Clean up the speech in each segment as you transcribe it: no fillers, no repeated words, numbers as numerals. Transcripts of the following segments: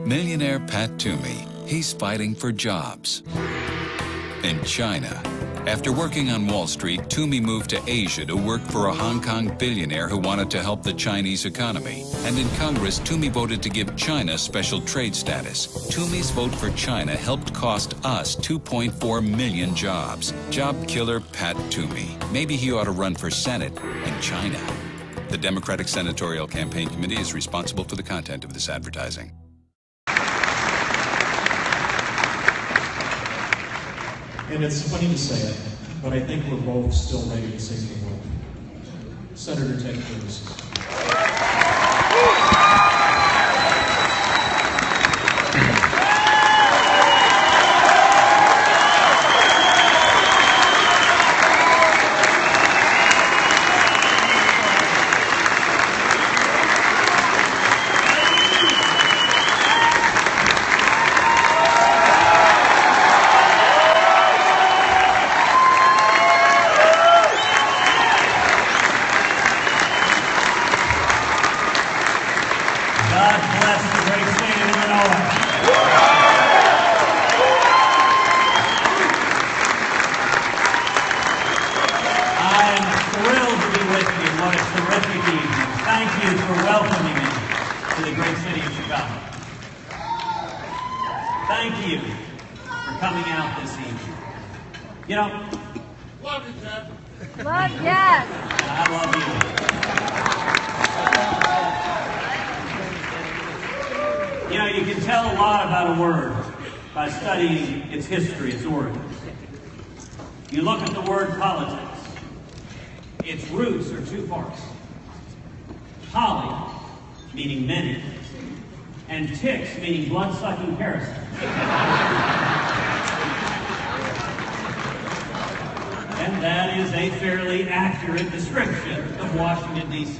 Millionaire Pat Toomey, he's fighting for jobs. In China, after working on Wall Street, Toomey moved to Asia to work for a Hong Kong billionaire who wanted to help the Chinese economy. And in Congress, Toomey voted to give China special trade status. Toomey's vote for China helped cost us 2.4 million jobs. Job killer Pat Toomey. Maybe he ought to run for Senate in China. The Democratic Senatorial Campaign Committee is responsible for the content of this advertising. And it's funny to say it, but I think we're both still ready to save the world. Senator Ted Cruz. God bless the great state of Illinois. I am thrilled to be with you. What a terrific evening. Thank you for welcoming me to the great city of Chicago. Thank you for coming out this evening. You know, Love you, Ted. Love, yes. and I love you. You know, you can tell a lot about a word by studying its history, its origins. You look at the word politics. Its roots are two parts. Poly, meaning many, and ticks, meaning blood-sucking parasites. And that is a fairly accurate description of Washington, D.C.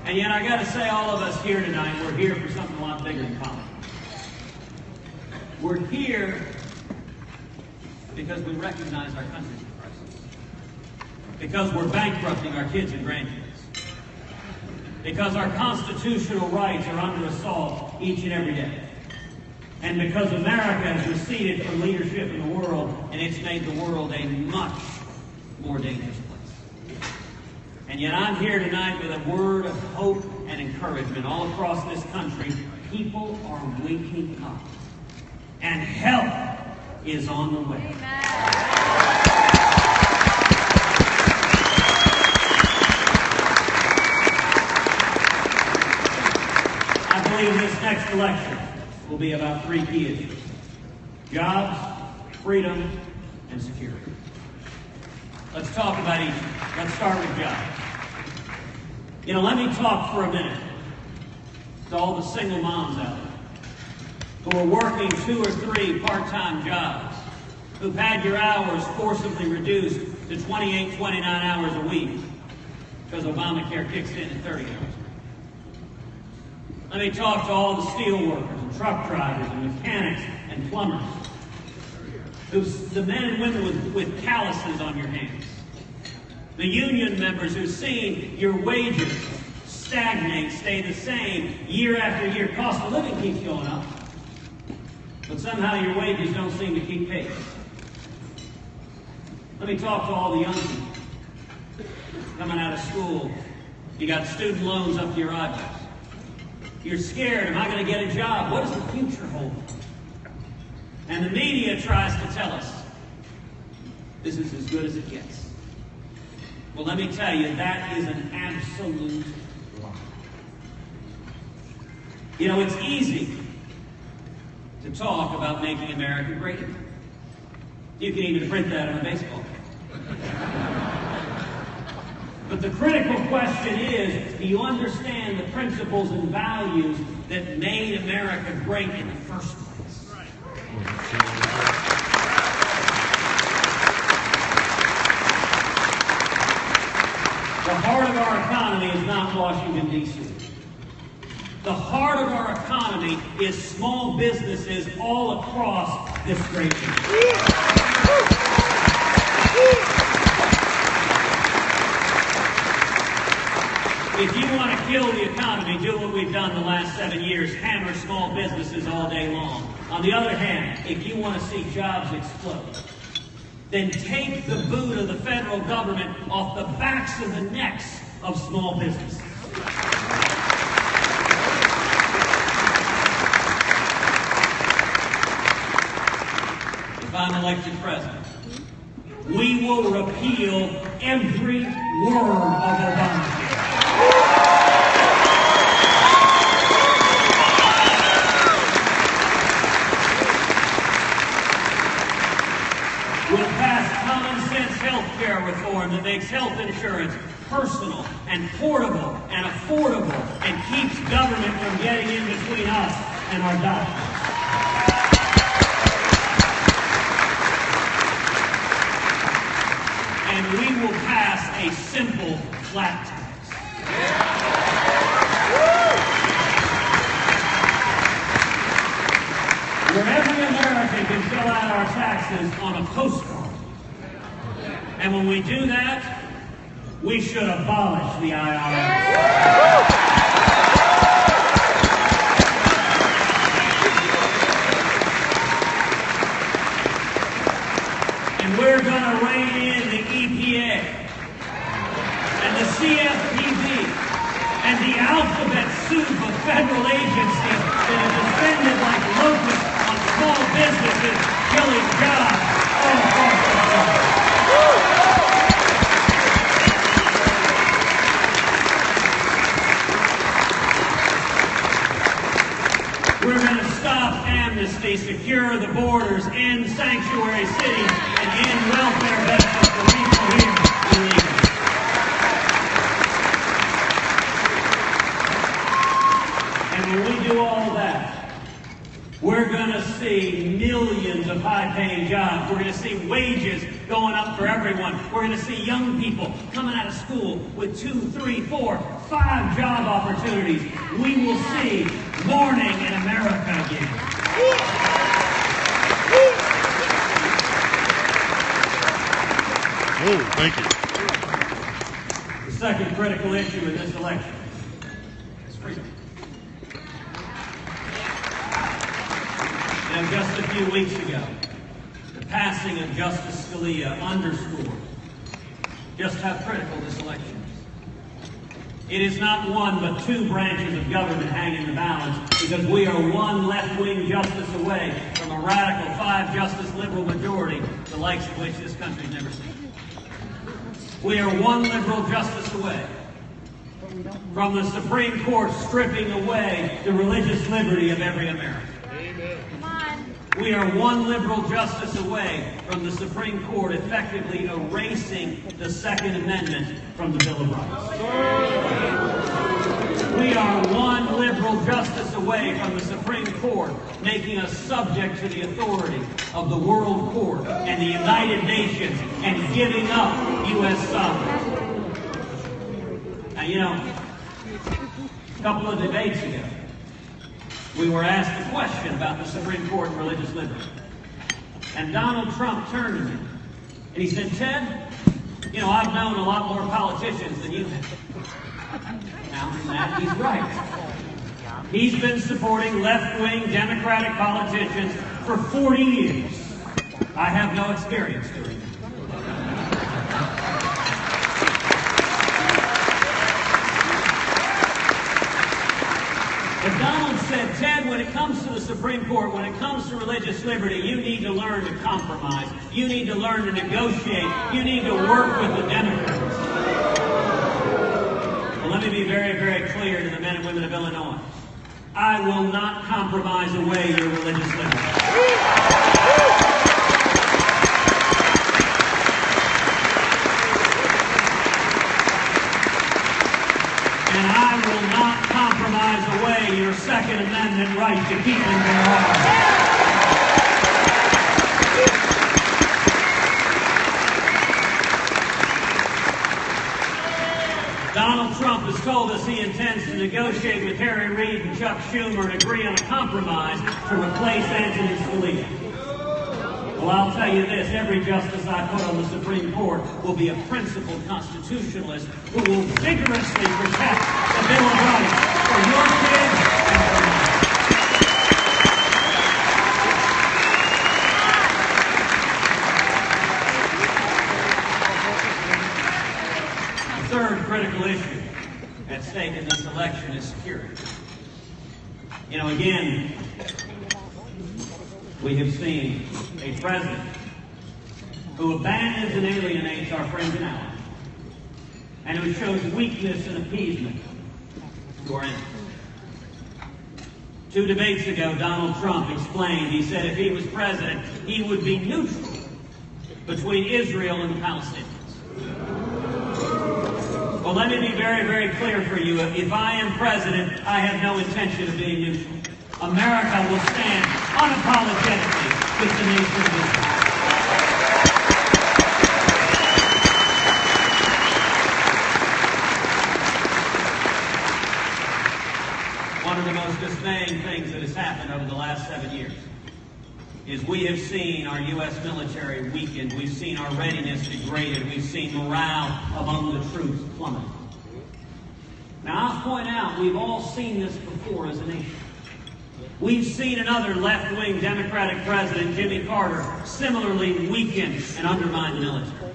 And yet, I got to say, all of us here tonight, we're here for something a lot bigger than common. We're here because we recognize our country's in crisis. Because we're bankrupting our kids and grandkids. Because our constitutional rights are under assault each and every day. And because America has receded from leadership in the world, and it's made the world a much more dangerous place. And yet I'm here tonight with a word of hope and encouragement all across this country. People are waking up. And help is on the way. Amen. I believe this next election will be about three key issues: jobs, freedom, and security. Let's talk about each. Let's start with jobs. You know, let me talk for a minute to all the single moms out there who are working 2 or 3 part-time jobs, who've had your hours forcibly reduced to 28, 29 hours a week because Obamacare kicks in at 30 hours. Let me talk to all the steel workers and truck drivers and mechanics and plumbers, the men and women with calluses on your hands, the union members who've seen your wages stagnate, stay the same year after year. Cost of living keeps going up, but somehow your wages don't seem to keep pace. Let me talk to all the young people coming out of school. You got student loans up to your eyeballs. You're scared. Am I going to get a job? What does the future hold? And the media tries to tell us this is as good as it gets. Well, let me tell you, that is an absolute lie. You know, it's easy to talk about making America great again. You can even print that on a baseball cap. But the critical question is, do you understand the principles and values that made America great in the first place? Right. The heart of our economy is not Washington, D.C. The heart of our economy is small businesses all across this great nation. If you want to kill the economy, do what we've done the last 7 years, hammer small businesses all day long. On the other hand, if you want to see jobs explode, then take the boot of the federal government off the backs and the necks of small businesses. If I'm elected president, we will repeal every word of Obamacare. We'll pass common sense health care reform that makes health insurance personal and portable and affordable and keeps government from getting in between us and our doctors. And we will pass a simple flat tax. Where every American can fill out our taxes on a postcard. And when we do that, we should abolish the IRS. And we're going to rein in the EPA and the CFPB and the alphabet soup of federal agencies that are defended like locusts on small businesses, killing jobs all across the country. We're going to stop amnesty, secure the borders, end sanctuary cities, and end welfare benefits for people here illegally. And when we do all that, we're going to see millions of high-paying jobs. We're going to see wages going up for everyone. We're going to see young people coming out of school with 2, 3, 4, 5 job opportunities. We will see morning in America again. Oh, thank you. The second critical issue in this election is freedom. And just a few weeks ago, the passing of Justice Scalia underscored just how critical this election is. It is not one but 2 branches of government hanging in the balance, because we are one left-wing justice away from a radical 5-justice liberal majority, the likes of which this country's never seen. We are one liberal justice away from the Supreme Court stripping away the religious liberty of every American. We are one liberal justice away from the Supreme Court effectively erasing the Second Amendment from the Bill of Rights. We are one liberal justice away from the Supreme Court making us subject to the authority of the World Court and the United Nations and giving up U.S. sovereignty. Now, you know, a couple of debates ago, we were asked a question about the Supreme Court and religious liberty. And Donald Trump turned to me and he said, "Ted, you know, I've known a lot more politicians than you have." Now, in that, he's right. He's been supporting left-wing Democratic politicians for 40 years. I have no experience doing it. But Donald said, "Ted, when it comes to the Supreme Court, when it comes to religious liberty, you need to learn to compromise. You need to learn to negotiate. You need to work with the Democrats." Well, let me be very, very clear to the men and women of Illinois. I will not compromise away your religious liberty. And I will not compromise away your Second Amendment right to keep and bear arms. Donald Trump has told us he intends to negotiate with Harry Reid and Chuck Schumer and agree on a compromise to replace Antonin Scalia. Well, I'll tell you this, every justice I put on the Supreme Court will be a principled constitutionalist who will vigorously protect the Bill of Rights for your kids and for mine. The third critical issue at stake in this election is security. You know, again, we have seen a president who abandons and alienates our friends and allies, and who shows weakness and appeasement to our enemies. 2 debates ago, Donald Trump explained, he said if he was president, he would be neutral between Israel and the Palestinians. Well, let me be very, very clear for you. If I am president, I have no intention of being neutral. America will stand unapologetically with the nation of Israel. One of the most dismaying things that has happened over the last 7 years is we have seen our U.S. military weakened. We've seen our readiness degraded. We've seen morale among the troops plummet. Now, I'll point out, we've all seen this before as a nation. We've seen another left-wing Democratic president, Jimmy Carter, similarly weaken and undermine the military.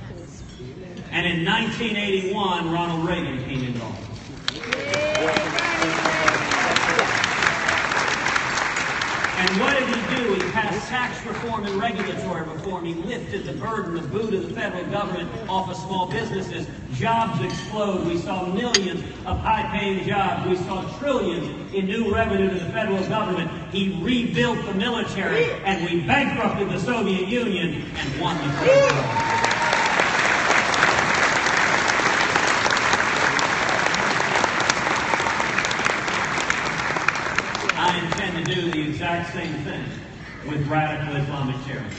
And in 1981, Ronald Reagan came into office. And what did he do? He passed tax reform and regulatory reform. He lifted the burden, the boot of the federal government off of small businesses. Jobs explode. We saw millions of high-paying jobs. We saw trillions in new revenue to the federal government. He rebuilt the military, and we bankrupted the Soviet Union and won the Cold War. I intend to do the exact same thing with radical Islamic terrorism.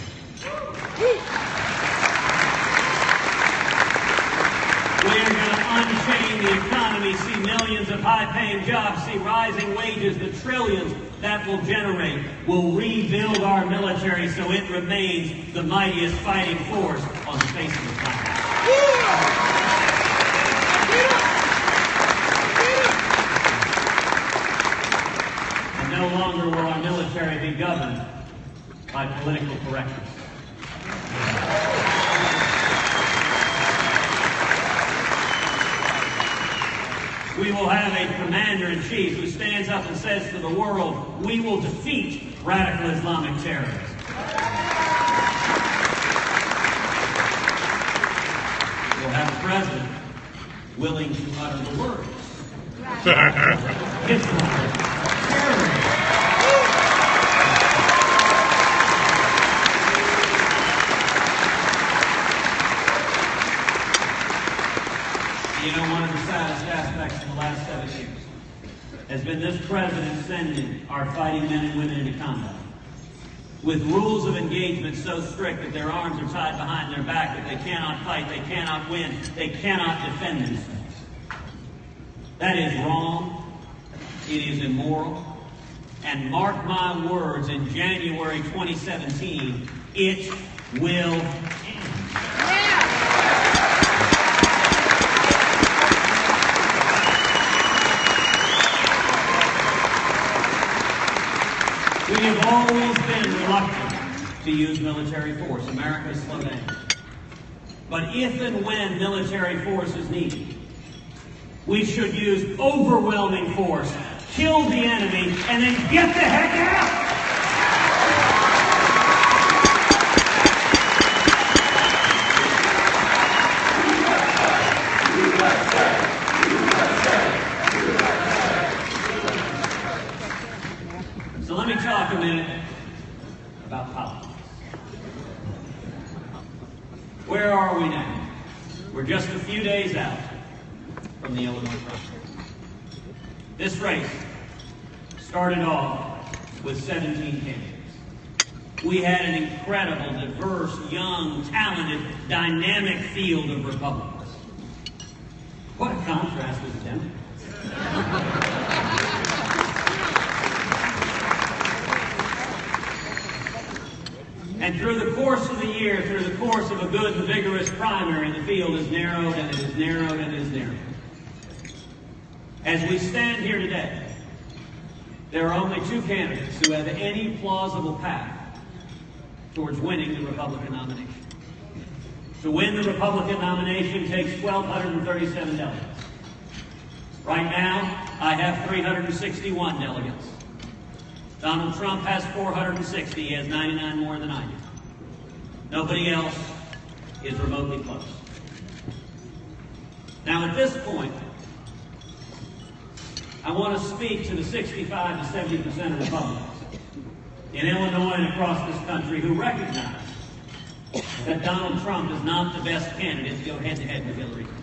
We're going to unchain the economy, see millions of high-paying jobs, see rising wages, the trillions that will generate. We'll rebuild our military so it remains the mightiest fighting force on the face of the planet. No longer will our military be governed by political correctness. We will have a commander-in-chief who stands up and says to the world, we will defeat radical Islamic terrorism. We'll have a president willing to utter the words. Islam. You know, one of the saddest aspects of the last 7 years has been this president sending our fighting men and women into combat with rules of engagement so strict that their arms are tied behind their back, that they cannot fight, they cannot win, they cannot defend themselves. That is wrong. It is immoral. And mark my words, in January 2017, it will end. We have always been reluctant to use military force. America slowed down. But if and when military force is needed, we should use overwhelming force, kill the enemy, and then get the heck out! So let me talk a minute about politics. Where are we now? We're just a few days out from the Illinois primary. This race started off with 17 candidates. We had an incredible, diverse, young, talented, dynamic field of Republicans. What a contrast with the Democrats. And through the course of the year, through the course of a good and vigorous primary, the field is narrowed and it is narrowed and it is narrowed. As we stand here today, there are only two candidates who have any plausible path towards winning the Republican nomination. To win the Republican nomination takes 1,237 delegates. Right now, I have 361 delegates. Donald Trump has 460. He has 99 more than I do. Nobody else is remotely close. Now, at this point, I want to speak to the 65 to 70% of Republicans in Illinois and across this country who recognize that Donald Trump is not the best candidate to go head-to-head with Hillary Clinton.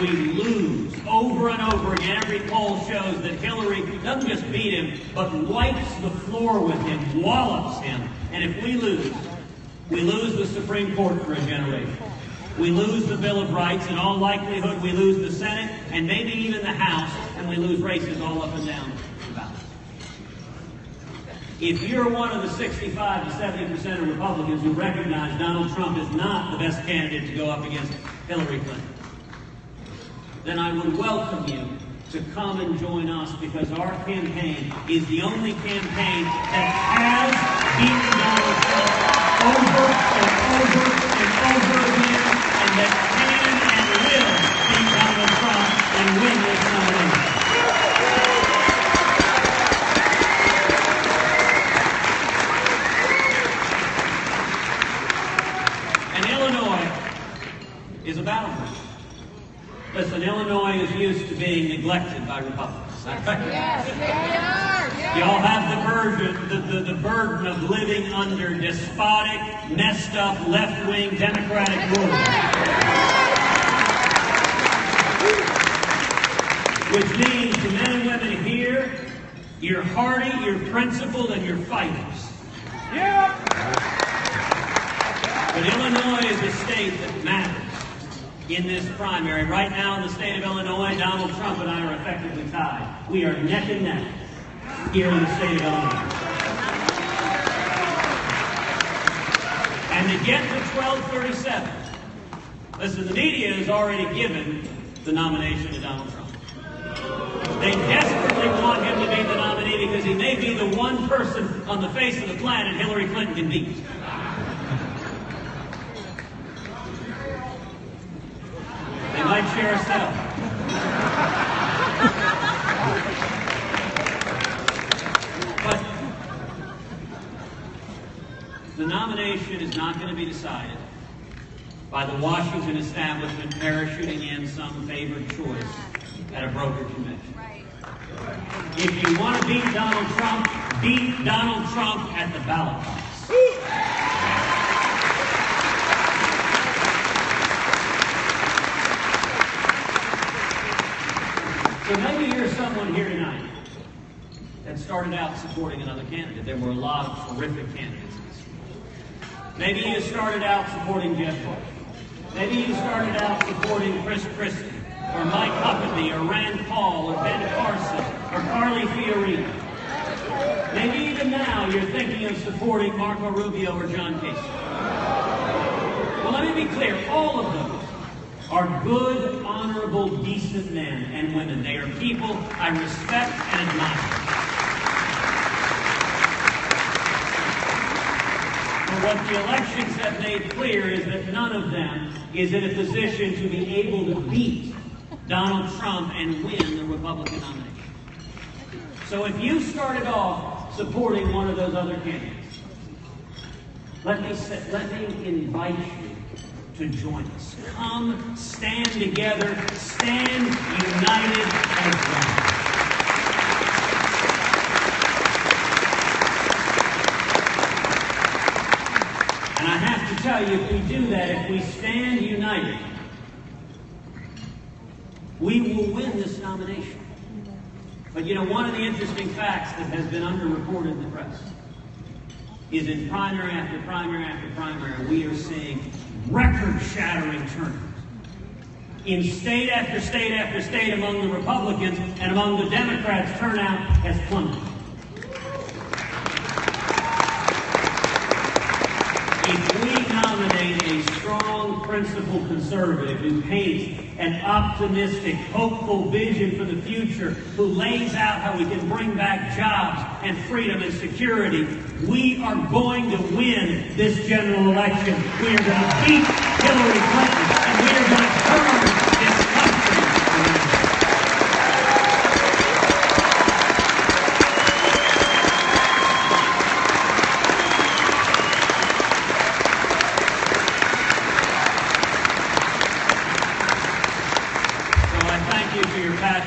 We lose over and over again. Every poll shows that Hillary doesn't just beat him, but wipes the floor with him, wallops him. And if we lose the Supreme Court for a generation. We lose the Bill of Rights. In all likelihood, we lose the Senate and maybe even the House, and we lose races all up and down the ballot. If you're one of the 65 to 70% of Republicans who recognize Donald Trump is not the best candidate to go up against Hillary Clinton, then I would welcome you to come and join us, because our campaign is the only campaign that has beaten Donald Trump over and over and over again, and that can and will beat Donald Trump and win this nomination. And Illinois is a battleground. Listen, Illinois is used to being neglected by Republicans. Yes, they are. Yes. Y'all have the burden of living under despotic, messed up, left-wing Democratic rule. Which means to men and women here, you're hardy, you're principled, and you're fighters. Yeah. But Illinois is a state that matters in this primary. Right now in the state of Illinois, Donald Trump and I are effectively tied. We are neck and neck here in the state of Illinois. And to get to 1237, listen, the media has already given the nomination to Donald Trump. They desperately want him to be the nominee because he may be the one person on the face of the planet Hillary Clinton can beat. They might share a cell. But the nomination is not going to be decided by the Washington establishment parachuting in some favored choice at a broker convention. If you want to beat Donald Trump at the ballot box. So maybe you're someone here tonight that started out supporting another candidate. There were a lot of terrific candidates in this field. Maybe you started out supporting Jeb Bush. Maybe you started out supporting Chris Christie, or Mike Huckabee, or Rand Paul, or Ben Carson, or Carly Fiorina. Maybe even now you're thinking of supporting Marco Rubio or John Kasich. Well, let me be clear. All of those are good, honorable, decent men and women. They are people I respect and admire. But what the elections have made clear is that none of them is in a position to be able to beat Donald Trump and win the Republican nomination. So if you started off supporting one of those other candidates, let me invite you to join us. Come, stand together, stand united as one. And I have to tell you, if we do that, if we stand united, we will win this nomination. But you know, one of the interesting facts that has been underreported in the press is in primary after primary after primary, we are seeing record-shattering turnout. in state after state after state among the Republicans and among the Democrats, turnout has plummeted. If we nominate a strong, principled conservative who paints an optimistic, hopeful vision for the future, who lays out how we can bring back jobs and freedom and security, we are going to win this general election. We are going to beat Hillary Clinton, and we are going to turn this country around.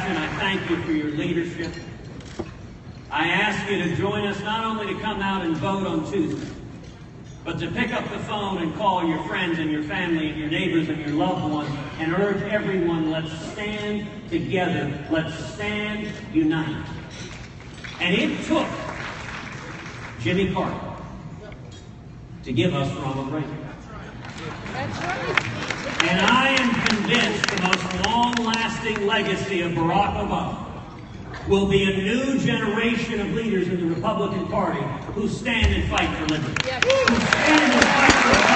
I thank you for your leadership. I ask you to join us not only to come out and vote on Tuesday, but to pick up the phone and call your friends and your family and your neighbors and your loved ones and urge everyone, let's stand together. Let's stand united. And it took Jimmy Carter to give us Ronald Reagan. That's right. And I am convinced the most long-lasting legacy of Barack Obama will be a new generation of leaders in the Republican Party who stand and fight for liberty. Yes. Who stand and fight for